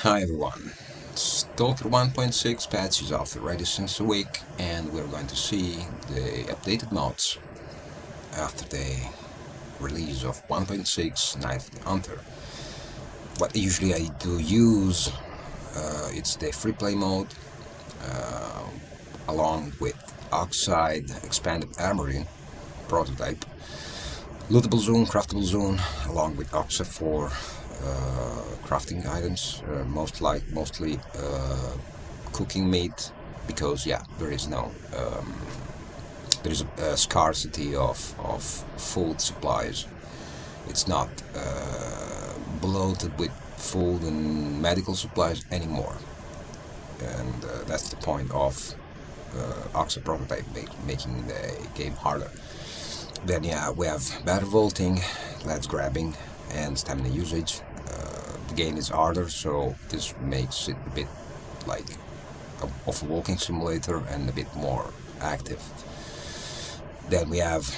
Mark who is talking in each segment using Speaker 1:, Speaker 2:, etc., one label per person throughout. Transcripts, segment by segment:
Speaker 1: Hi everyone, Stalker 1.6 patch is out already since a week, and we're going to see the updated mods after the release of 1.6 Night of the Hunter. What usually I do use, it's the free play mode, uh, along with Oxide expanded Armory Prototype, Lootable Zone, Craftable Zone, along with OXA for crafting items, mostly cooking meat, because yeah, there is a scarcity of food supplies. It's not bloated with food and medical supplies anymore, and that's the point of OXA Prototype making the game harder. Then yeah, we have better vaulting, less grabbing, and stamina usage. The game is harder, so this makes it a bit like of a walking simulator and a bit more active. Then we have,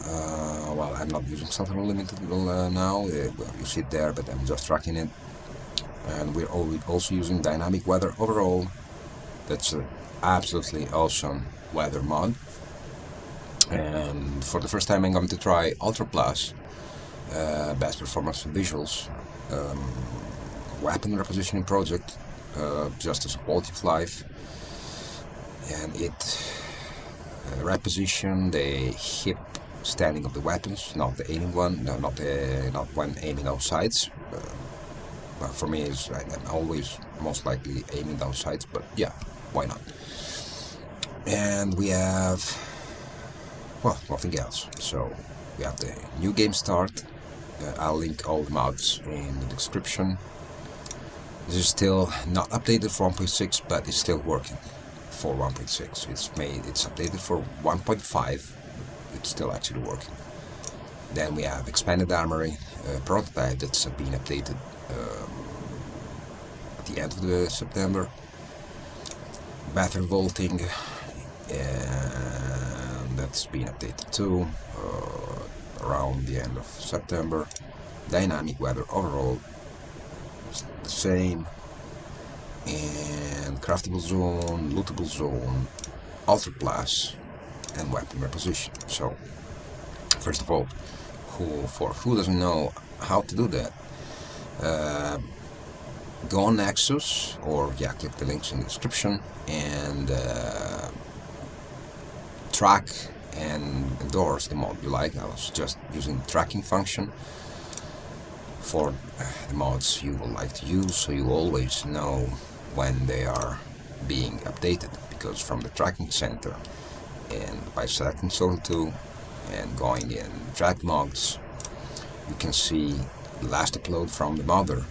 Speaker 1: well, I'm not using something limited now. Well, you see it there, but I'm just tracking it. And we're also using dynamic weather overall. That's an absolutely awesome weather mod. And for the first time, I'm going to try Ultra Plus, best performance and visuals, weapon repositioning project, just as a quality of life, and it reposition the hip standing of the weapons, not the aiming one, no, not when aiming out sights. Well, for me, I'm always most likely aiming down sights, but yeah, why not? And we have, well, nothing else. So we have the new game start. I'll link all the mods in the description. This is still not updated for 1.6, but it's still working for 1.6. It's updated for 1.5. It's still actually working. Then we have expanded Armory prototype that's been updated at the end of the September. Better vaulting, and that's been updated too around the end of September. Dynamic weather overall the same, and Craftable Zone, Lootable Zone, Ultra Plus, and Weapon Reposition. So, first of all, who doesn't know how to do that, go on Nexus, or yeah, click the links in the description, and track and endorse the mod you like. I was just using the tracking function for the mods you would like to use, so you always know when they are being updated, because from the tracking center, and by selecting Total 2 and going in track mods, you can see the last upload from the modder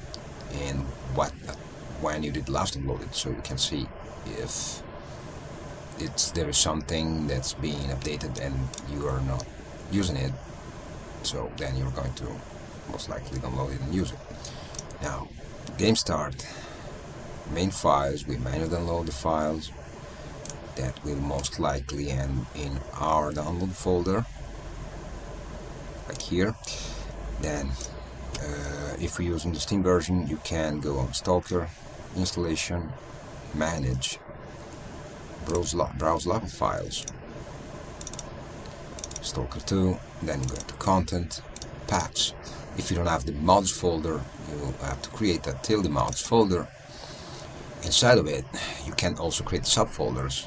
Speaker 1: and when you did last upload it, so you can see if there is something that's being updated and you are not using it, so then you're going to most likely download it and use it. Now, game start, main files, we manually download the files. That will most likely end in our download folder, like here. Then, if we're using the Steam version, you can go on Stalker, installation, manage, browse log files, Stalker 2, then go to content, packs. If you don't have the mods folder, you have to create a tilde mods folder. Inside of it, you can also create subfolders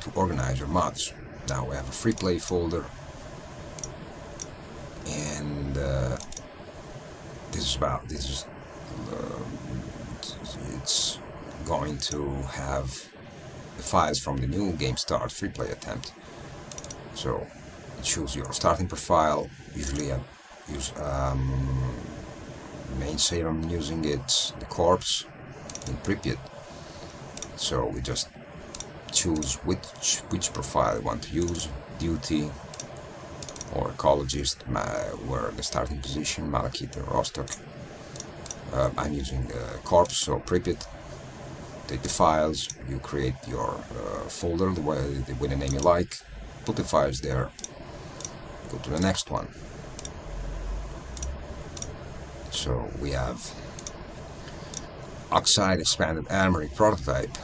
Speaker 1: to organize your mods. Now we have a free play folder, and it's going to have the files from the new game start free play attempt. So choose your starting profile. Usually I use main save. I'm using it the corpse in Pripyat. So we just choose which profile I want to use, duty or ecologist, where the starting position, Malachite or Rostock. I'm using corpse, so Pripyat. Take the files, you create your folder with the name you like, put the files there, go to the next one. So we have Oxide expanded Armory prototype.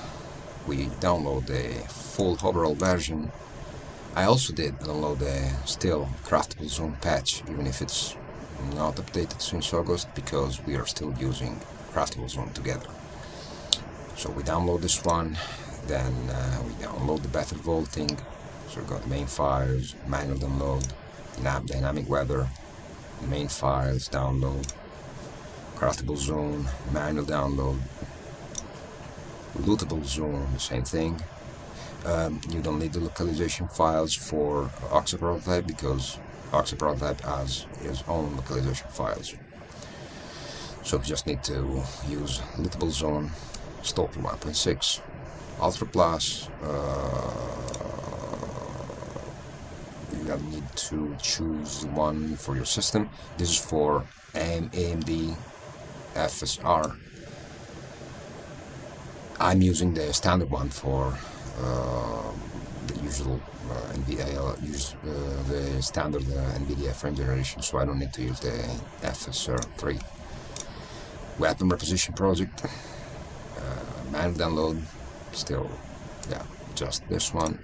Speaker 1: We download the full overall version. I also did download the still Craftable Zone patch, even if it's not updated since August, because we are still using Craftable Zone together. So we download this one, then we download the Battle Vaulting. So we got main files, manual download, dynamic weather, main files, download, Craftable Zone, manual download, Lootable Zone, the same thing. You don't need the localization files for OXA Prototype because OXA Prototype has its own localization files. So you just need to use Lootable Zone, STALKER 1.6, Ultra Plus. You need to choose one for your system. This is for AMD FSR. I'm using the standard one for the usual NVIDIA. I use the standard NVIDIA frame generation, so I don't need to use the FSR3. Weapon Reposition project, manual download, still, yeah, just this one.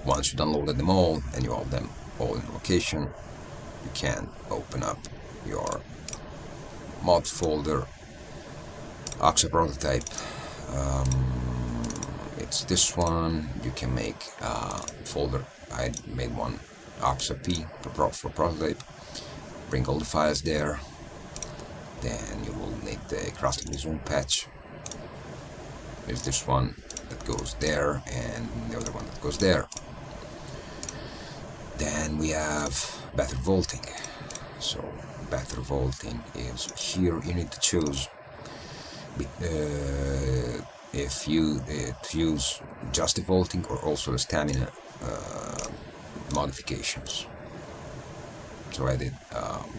Speaker 1: Once you downloaded them all and you have them all in location, you can open up your mod folder, OXA Prototype. It's this one. You can make a folder. I made one, OXA P for prototype. Bring all the files there. Then you will need the Craftable Zone patch. There's this one that goes there and the other one that goes there. Then we have Battle Vaulting. So Battle Vaulting is here. You need to choose if you use just the vaulting or also the stamina modifications. So I did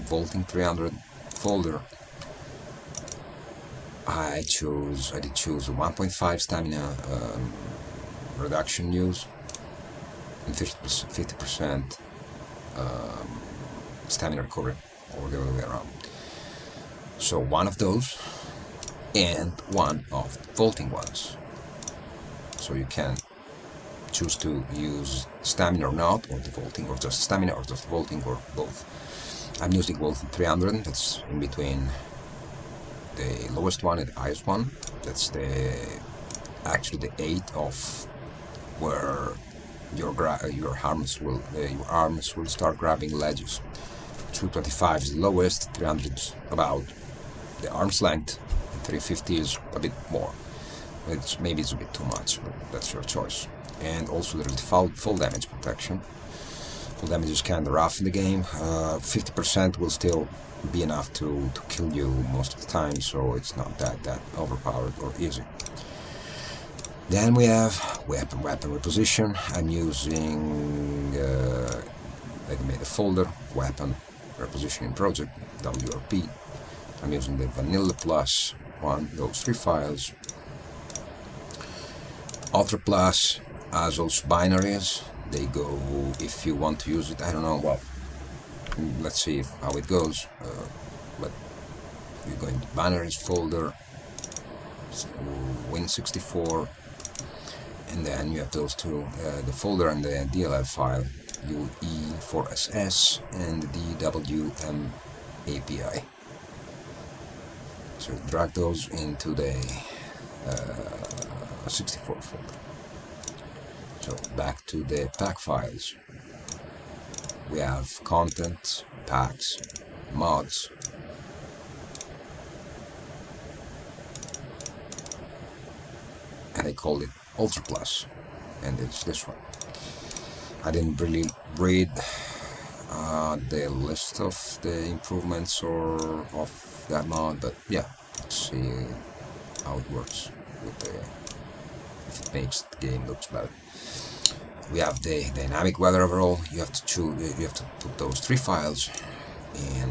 Speaker 1: vaulting 300 folder. I did choose a 1.5 stamina reduction use and 50% stamina recovery, or the other way around. So one of those and one of the vaulting ones. So you can choose to use stamina or not, or the vaulting, or just stamina, or just vaulting, or both. I'm using vaulting 300. That's in between the lowest one and the highest one. That's actually the 8 of where your arms will start grabbing ledges. 225 is the lowest, 300 is about the arm's length, and 350 is a bit more. Maybe it's a bit too much, but that's your choice. And also there's the full damage protection. Full damage is kind of rough in the game. 50% will still be enough to kill you most of the time, so it's not that overpowered or easy. Then we have weapon reposition. I'm using I made a folder, weapon repositioning project, WRP. I'm using the Vanilla Plus one, those 3 files. Ultra Plus has also binaries. They go, if you want to use it, I don't know, well, let's see how it goes. But you go into binaries folder, so Win64, and then you have those two, the folder and the DLL file, UE4SS and the DWM API. So drag those into the 64 folder. So back to the pack files. We have content, packs, mods. And I called it Ultra Plus, and it's this one. I didn't really read the list of the improvements or of that mod, but yeah, let's see how it works with if it makes the game looks better. We have the dynamic weather overall. You have to choose. You have to put those 3 files in.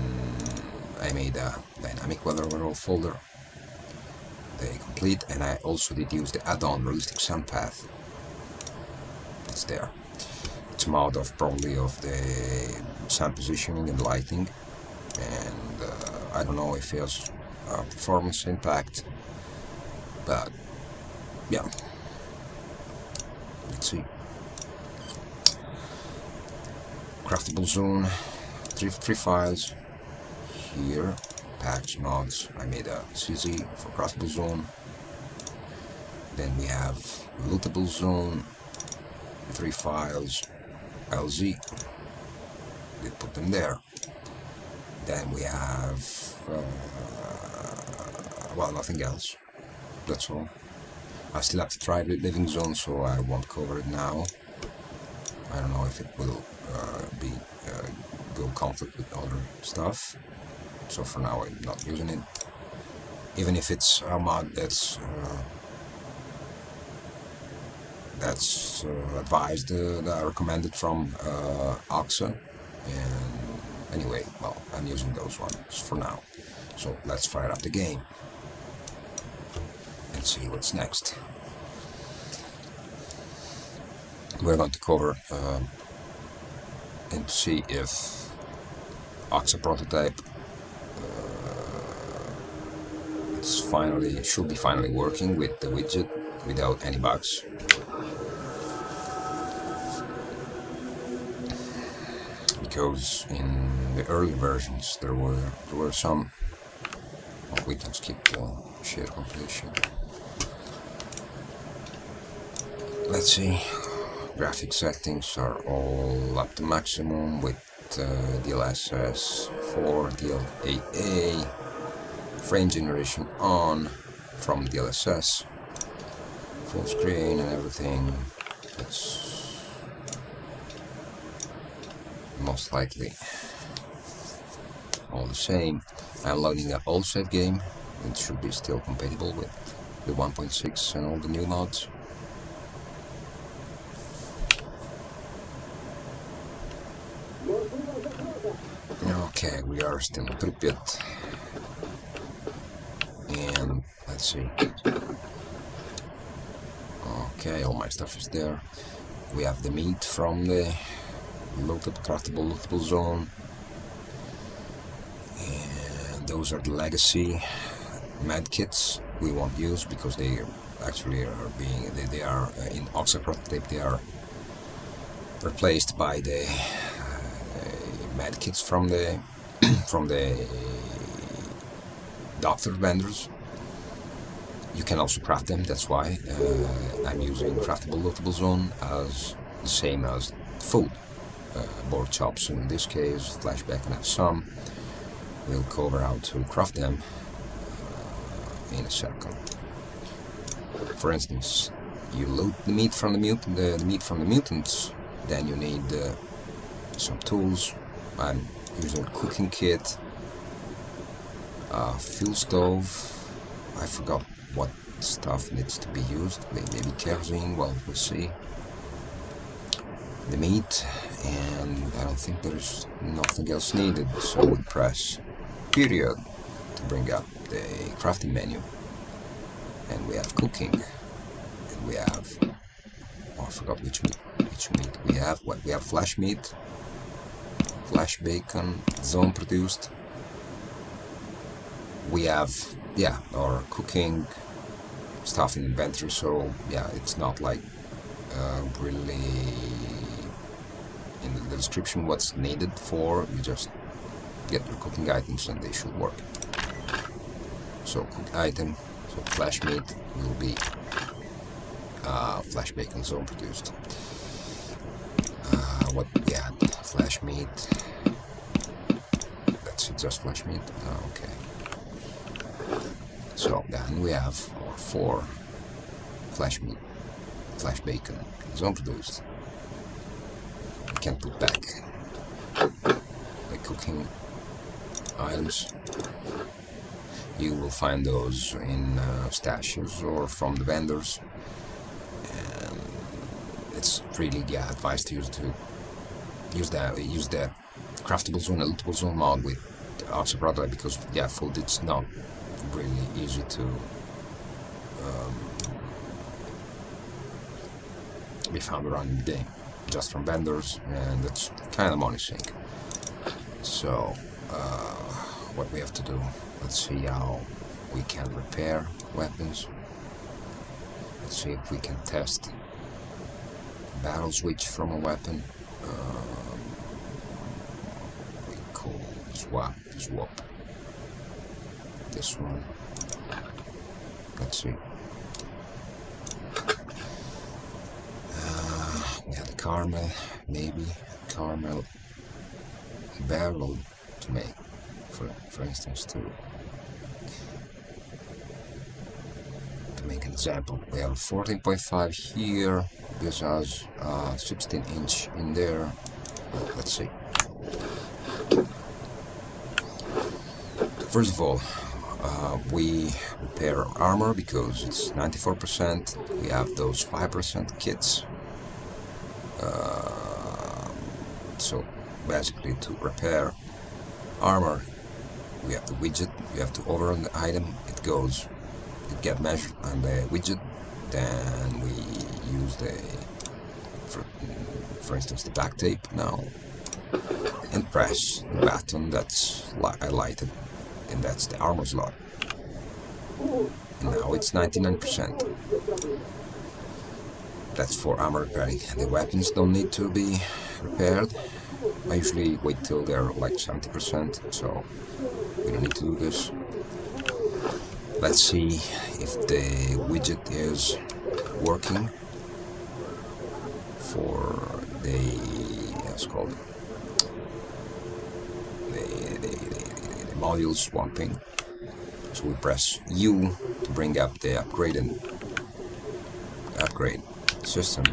Speaker 1: I made a dynamic weather overall folder. They complete, and I also did use the add-on realistic sun path. It's there. It's a mod of probably of the sun positioning and lighting, and I don't know if it has performance impact, but yeah, let's see. Craftable Zone, three files here, patch mods. I made a CZ for Craftable Zone. Then we have Lootable Zone, 3 files, LZ. We put them there. Then we have, well, nothing else. That's all. I still have to try Living Zone, so I won't cover it now. I don't know if it will go conflict with other stuff. So for now, I'm not using it. Even if it's a mod that's advised, recommended from OXA. And anyway, well, I'm using those ones for now. So let's fire up the game and see what's next. We're going to cover and see if OXA Prototype should be finally working with the widget without any bugs. Because in the early versions there were some. Oh, we can skip the share completion. Let's see. Graphic settings are all up to maximum with DLSS 4, DL8A, frame generation on from DLSS, full screen and everything. That's most likely all the same. I'm loading an old save game. It should be still compatible with the 1.6 and all the new mods. Okay, we are still in Pripyat, and let's see. Okay, all my stuff is there. We have the meat from the Craftable Zone, and those are the legacy med kits we won't use because they actually are they are in OXA Prototype. They are replaced by the med kits from the from the doctor vendors. You can also craft them, that's why I'm using Craftable Lootable Zone as the same as food. Board chops in this case, flashback and have some. We'll cover how to craft them in a second. For instance, you loot the meat from the mutants, then you need some tools. I'm using a cooking kit, fuel stove. I forgot what stuff needs to be used. Maybe kerosene. Well, we'll see. The meat, and I don't think there's nothing else needed. So we press period to bring up the crafting menu, and we have cooking, and we have. Oh, I forgot which meat we have. What we have? Flash meat. Flash bacon, zone produced. We have, yeah, our cooking stuff in inventory, so yeah, it's not like really in the description what's needed for. You just get your cooking items and they should work. So cook item, so flash meat will be flash bacon zone produced. What we had? Flash meat. That's it, just flash meat. Okay. So then we have our 4 flash meat, flash bacon, zone produced. We can put back the cooking items. You will find those in stashes or from the vendors. And it's really advised to use the Craftable Zone and Lootable Zone mod with OXA Prototype because food it's not really easy to be found around in the game, just from vendors, and it's kind of money sink. So what we have to do, Let's see how we can repair weapons. Let's see if we can test barrel switch from a weapon. We call swap. This one. Let's see. We have the caramel, maybe caramel barrel to make, for instance, to make an example. We have 14.5 here. This has 16-inch in there. Let's see. First of all, we repair armor because it's 94%. We have those 5% kits. So basically, to repair armor, we have the widget. You have to overrun the item. It gets measured on the widget. Then we use for instance, the back tape now, and press the button that's highlighted, and that's the armor slot. And now it's 99%. That's for armor repairing. The weapons don't need to be repaired. I usually wait till they're like 70%, so we don't need to do this. Let's see if the widget is working for the, let's call it, the module swapping. So we press U to bring up the upgrade system.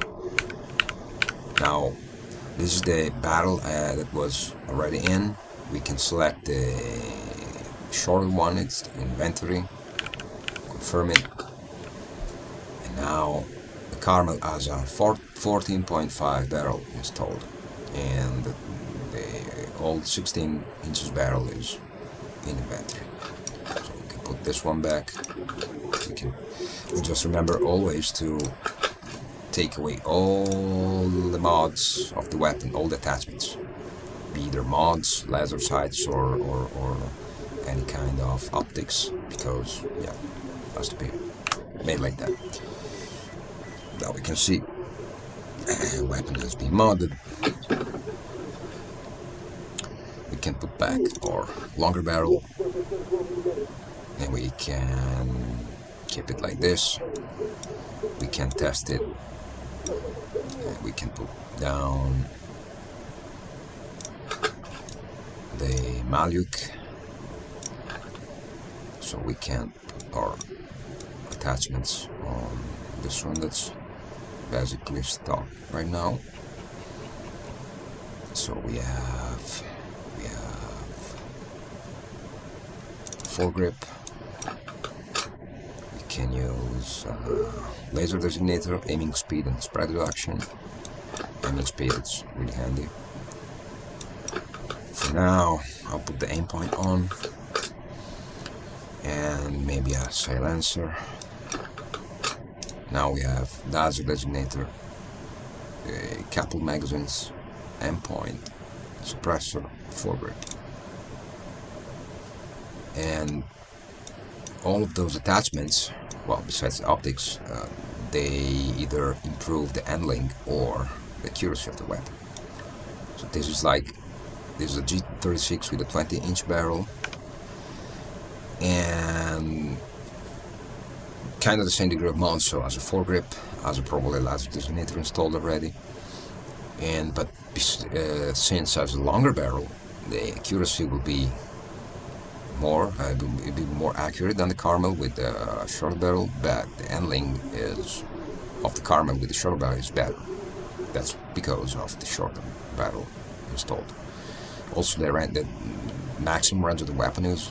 Speaker 1: Now this is the barrel that was already in. We can select the shorter one, it's the inventory, confirm it, and now the caramel has a 14.5 barrel installed, and the old 16 inches barrel is in inventory. So we can put this one back. We just remember always to take away all the mods of the weapon, all the attachments, be either mods, laser sights, or any kind of optics, because yeah, it has to be made like that. Now we can see the weapon has been modded. We can put back our longer barrel, and we can keep it like this. We can test it. We can put down the Maluk, so we can put our attachments on this one that's basically stock right now. So we have foregrip. We can use laser designator, aiming speed, and spread reduction. Aiming speed is really handy. For now, I'll put the aim point on, and maybe a silencer. Now we have laser designator, couple magazines, aim point, suppressor, foregrip, and all of those attachments, well, besides the optics, they either improve the handling or the accuracy of the weapon. So this is a G36 with a 20-inch barrel, and kind of the same degree of mount, so as a foregrip, as a probably laser designator installed already, but since as a longer barrel, the accuracy will be more, it'll be more accurate than the caramel with the short barrel, but the handling of the caramel with the short barrel is better. That's because of the short barrel installed. Also, the maximum range of the weapon is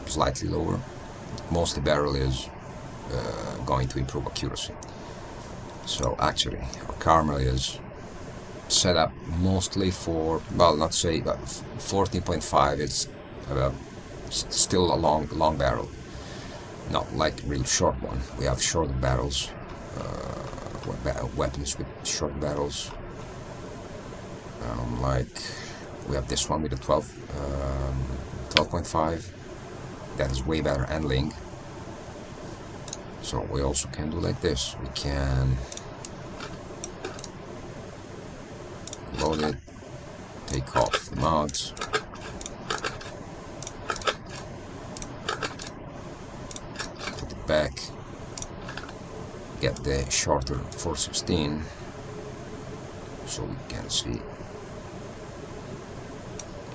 Speaker 1: slightly lower. Most of the barrel is going to improve accuracy. So actually, our caramel is set up mostly for, well, not say 14.5. It's still a long barrel, not like a real short one. We have shorter barrels, weapons with short barrels. Like we have this one with a 12.5 that is way better handling. So we also can do like this. We can load it, take off the mods, put it back, get the shorter 416 so we can see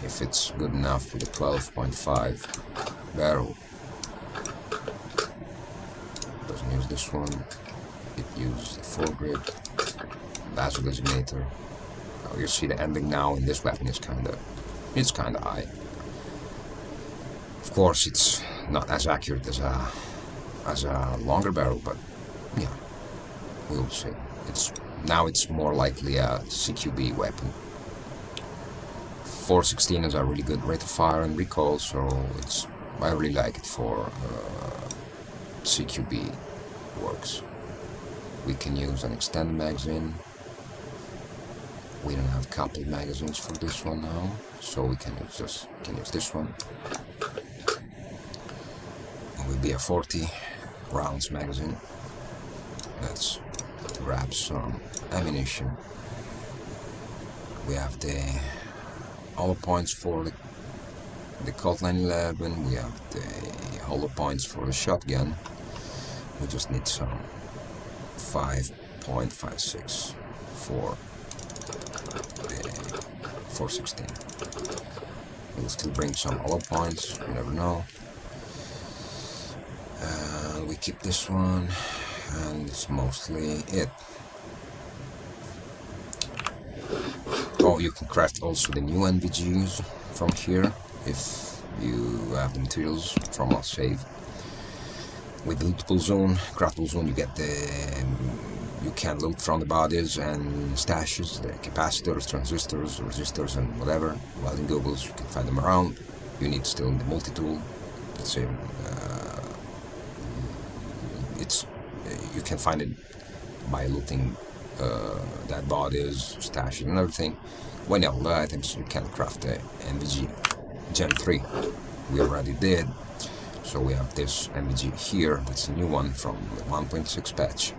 Speaker 1: if it's good enough for the 12.5 barrel. Doesn't use this one, it uses the foregrip, basil designator. You see the ending now in this weapon is kinda high. Of course it's not as accurate as a longer barrel, but yeah, we'll see. Now it's more likely a CQB weapon. 416 is a really good rate of fire and recoil, so I really like it for CQB works. We can use an extended magazine. We don't have coupled magazines for this one now, so we can use this one. It will be a 40 rounds magazine. Let's grab some ammunition. We have the hollow points for the Colt 911. We have the hollow points for the shotgun. We just need some 5.56 for the 416. We'll still bring some hollow points, you never know. We keep this one, and it's mostly it. Oh, you can craft also the new NVGs from here if you have the materials from our save. With Lootable Zone, Craftable Zone, you can loot from the bodies and stashes, the capacitors, transistors, resistors, and whatever. While in Google's, you can find them around. You need still the multi-tool. You can find it by looting dead bodies, stashes, and everything. When you have all the items, you can craft the NVG Gen 3. We already did. So we have this NVG here, that's a new one from the 1.6 patch.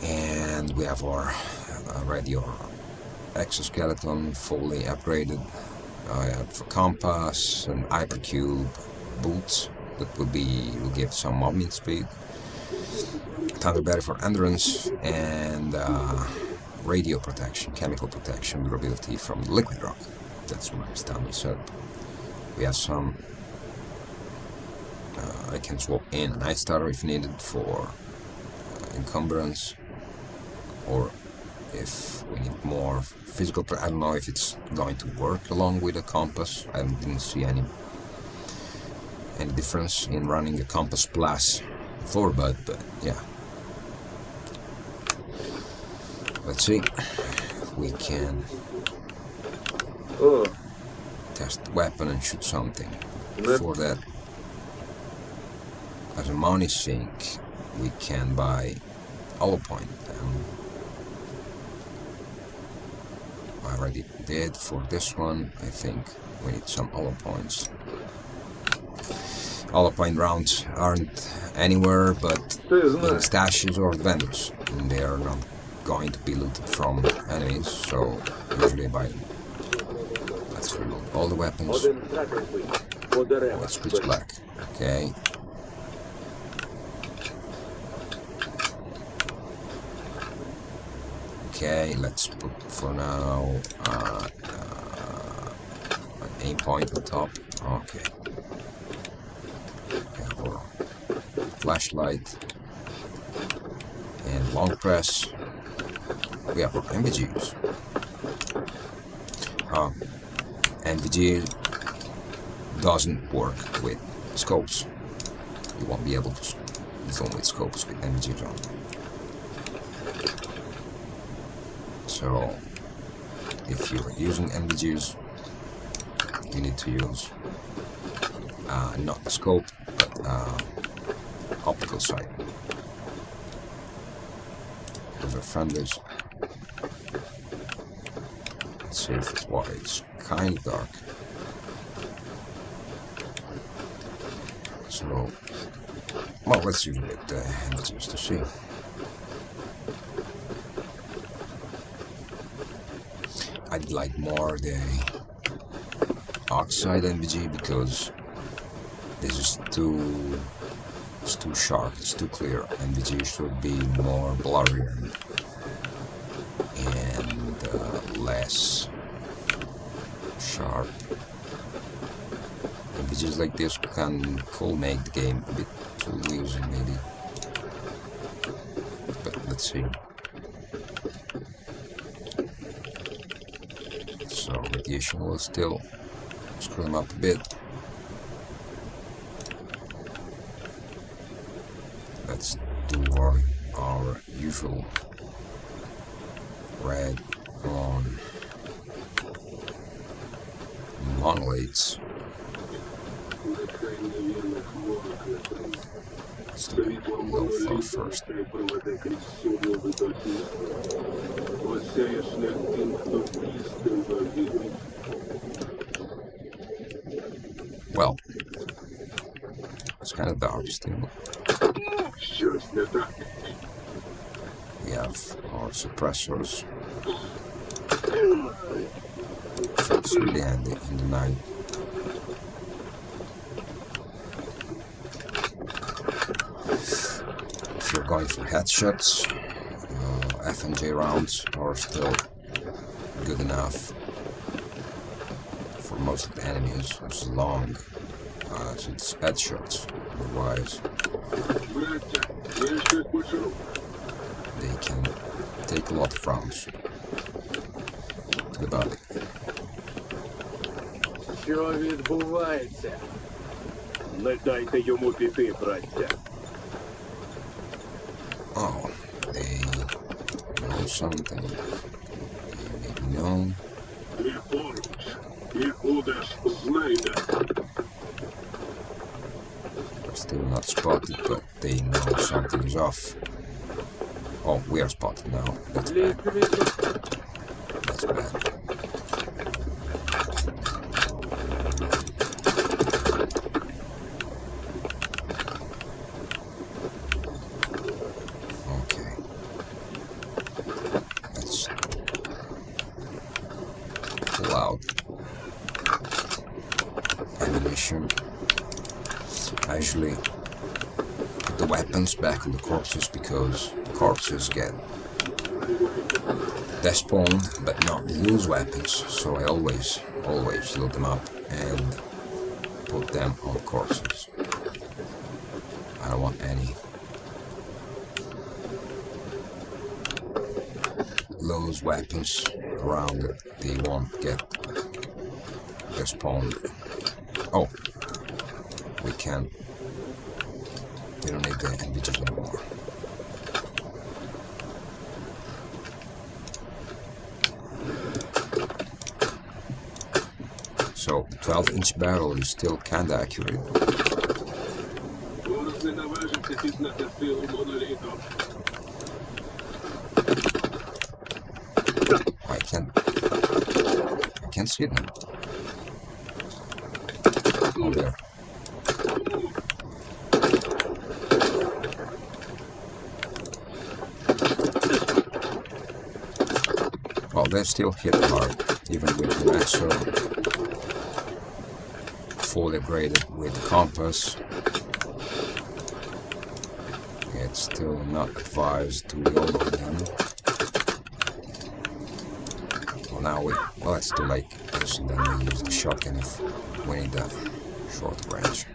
Speaker 1: And we have already our exoskeleton fully upgraded. I have for compass and hypercube boots that will give some movement speed. Thunder battery for endurance, and radio protection, chemical protection, durability from the liquid rock. That's my standard setup. We have some. I can swap in an ice starter if needed for encumbrance, or if we need more physical. I don't know if it's going to work along with a compass. I didn't see any difference in running a compass plus before, but yeah. Let's see if we can test the weapon and shoot something. For that, as a money sink, we can buy hollow point. I already did for this one. I think we need some hollow points. Hollow point rounds aren't anywhere but in stashes or the vendors, and they are not going to be looted from enemies, so usually buy them. Let's reload all the weapons. Oh, it's pitch black. Okay. Okay, let's put for now an aim point on top. Okay. We have our flashlight and long press. We have our NVGs. NVG doesn't work with scopes. You won't be able to zone with scopes with NVGs on. So, if you're using NVGs, you need to use not the scope, but optical sight. Those are friendlies. Let's see if it's white. It's kind of dark. So, well, let's use it just to see. I'd like more the Oxide NVG because this is too sharp, it's too clear. NVG should be more blurry and less sharp. NVGs like this could make the game a bit too easy maybe. But let's see. So radiation will still screw them up a bit. Let's do our usual red on monolates. Let's do low flow first. Well, it's kind of dark still. We have our suppressors. So it's really handy in the night. If you're going for headshots, FNJ rounds are still good enough for most of the enemies, as long as it's headshots. Otherwise, they can take a lot of rounds to the body.
Speaker 2: Що відбувається? Не дайте йому піти, браття.
Speaker 1: Oh, they know something. They maybe know. They're still not spotted, but they know something is off. Oh, we are spotted now. That's bad. That's bad. Okay. Let's pull out ammunition. I usually put the weapons back on the corpses because the corpses get despawned but not lose weapons, so I always load them up and put them on corpses. I don't want any lose weapons around that they won't get despawned. Oh, we don't need the NVGs anymore. So the 12-inch barrel is still kinda accurate. I can't see them. Oh, there. Well, they still hit hard, even with the lasso fully upgraded with the compass. It's still not advised to reload them. Well, now let's do like this, and then we use the shotgun if we need that short range.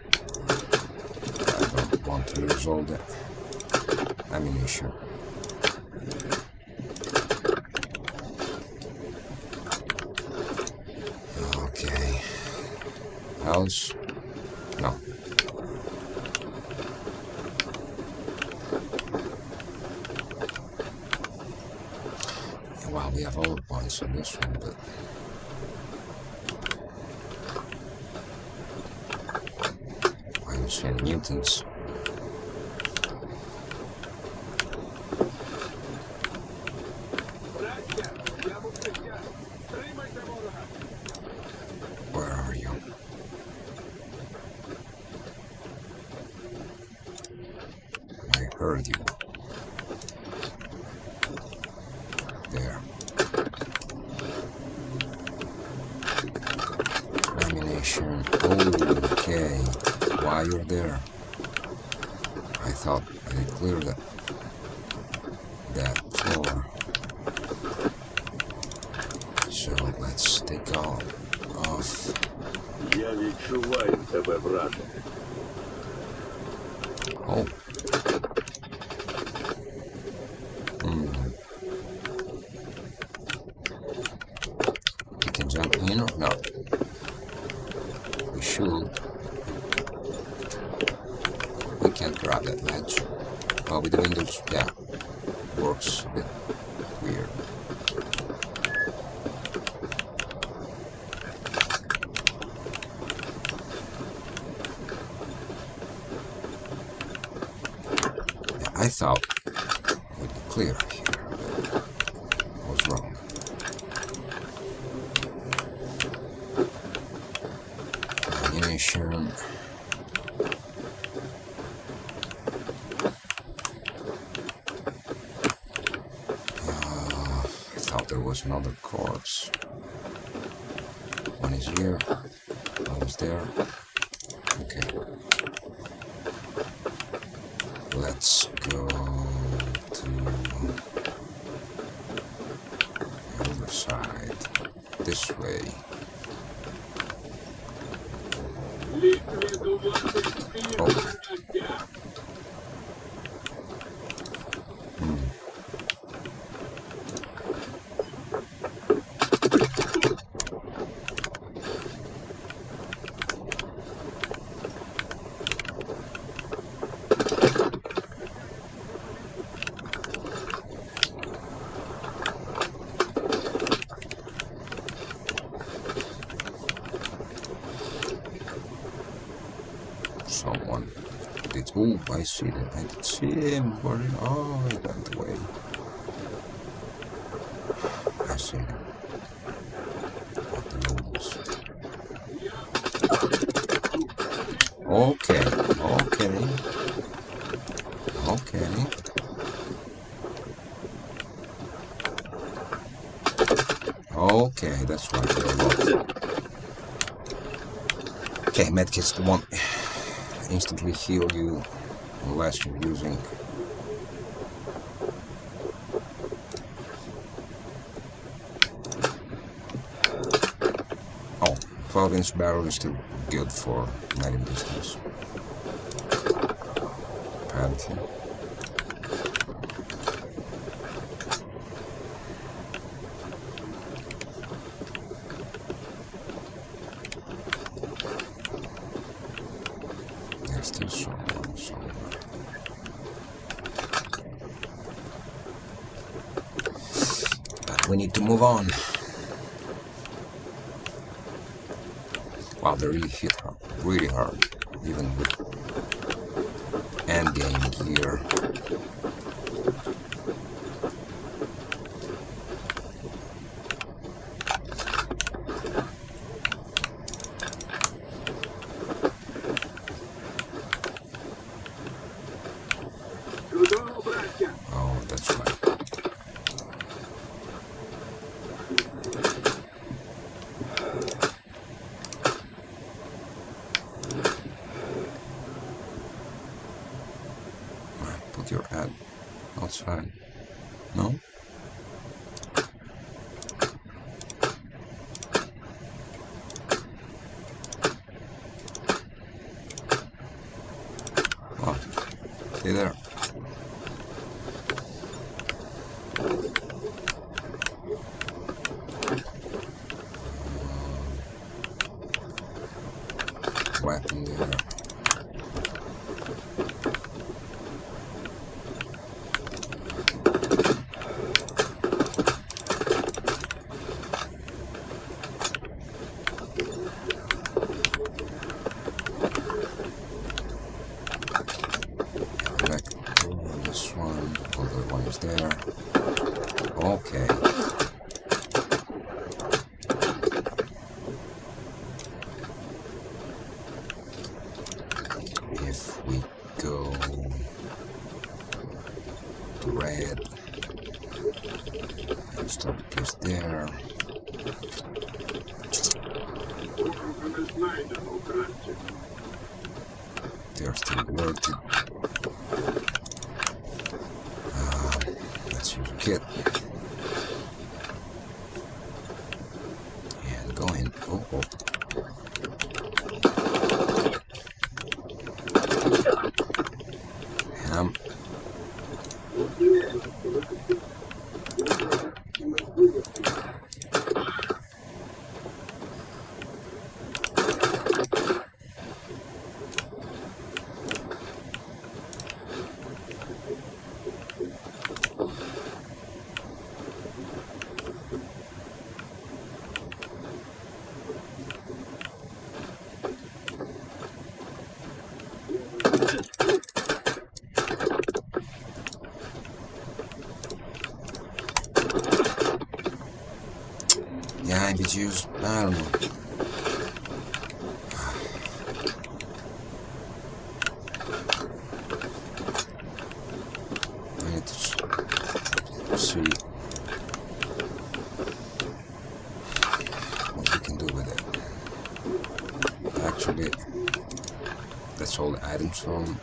Speaker 1: I don't want to lose all the ammunition. Okay. Else? No. Wow, we have all the points on this one, but I don't see any mutants. Where are you? heard you. There. Ammunition. Okay. Why you're there? I thought I cleared that floor. So let's take off.
Speaker 2: Я відчуваю тебе, брате.
Speaker 1: Oh. We can jump in or not? We should. We can't grab that ledge. Oh, with the windows, yeah. Works a bit weird. I thought we'd be clear here, but I was wrong. Ammunition. I thought there was another corpse. One is here, one is there. Okay. Let's go to the other side. This way. Oh. Someone did. Oh, I see them. I did see him. Where? Oh, he went away. I see him. At the rules. Okay. Okay. Okay. Okay, that's right. Okay, medkits won't instantly heal you unless you're using oh, 12-inch barrel is still good for medium distance. Apparently. Still someone somewhere. But we need to move on. Wow, they really hit her really hard, even with endgame gear. Oh, that's right. Put your head outside. No? Oh, stay there. Weapon there. Back to this one. The other one is there. Okay. If we go to red. And stop this there. They are still worth it. Let's use a kit. And go in. Oh, oh. Ham. Yeah, if it's used, I don't know. I need to see what we can do with it. Actually, that's all the items from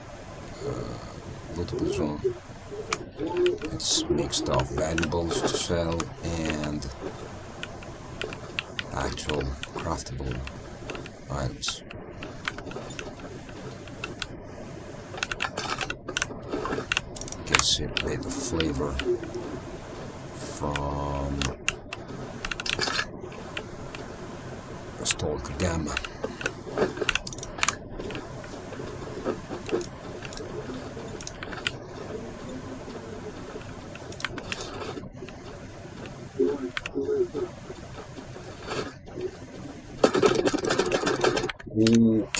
Speaker 1: Lootable Zone. It's mixed up valuables to sell and actual craftable items. Guess it made the flavor from the Stalker Gamma.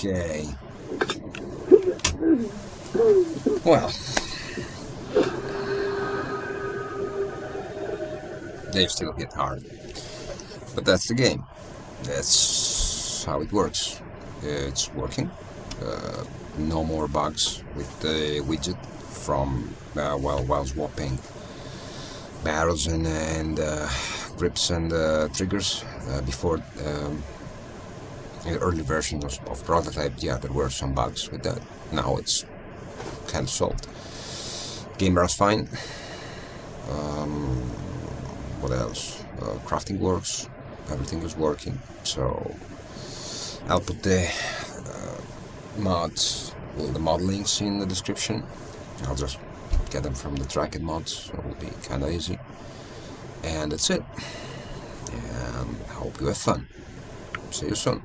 Speaker 1: Okay. Well, they still hit hard, but that's the game. That's how it works. It's working. No more bugs with the widget from while swapping barrels and grips and triggers before. In the early versions of Prototype, yeah, there were some bugs with that. Now it's kind of solved. Game runs fine. What else? Crafting works. Everything is working. So I'll put the mods, the mod links in the description. I'll just get them from the Tracked mods, so it will be kind of easy. And that's it. And I hope you have fun. See you soon.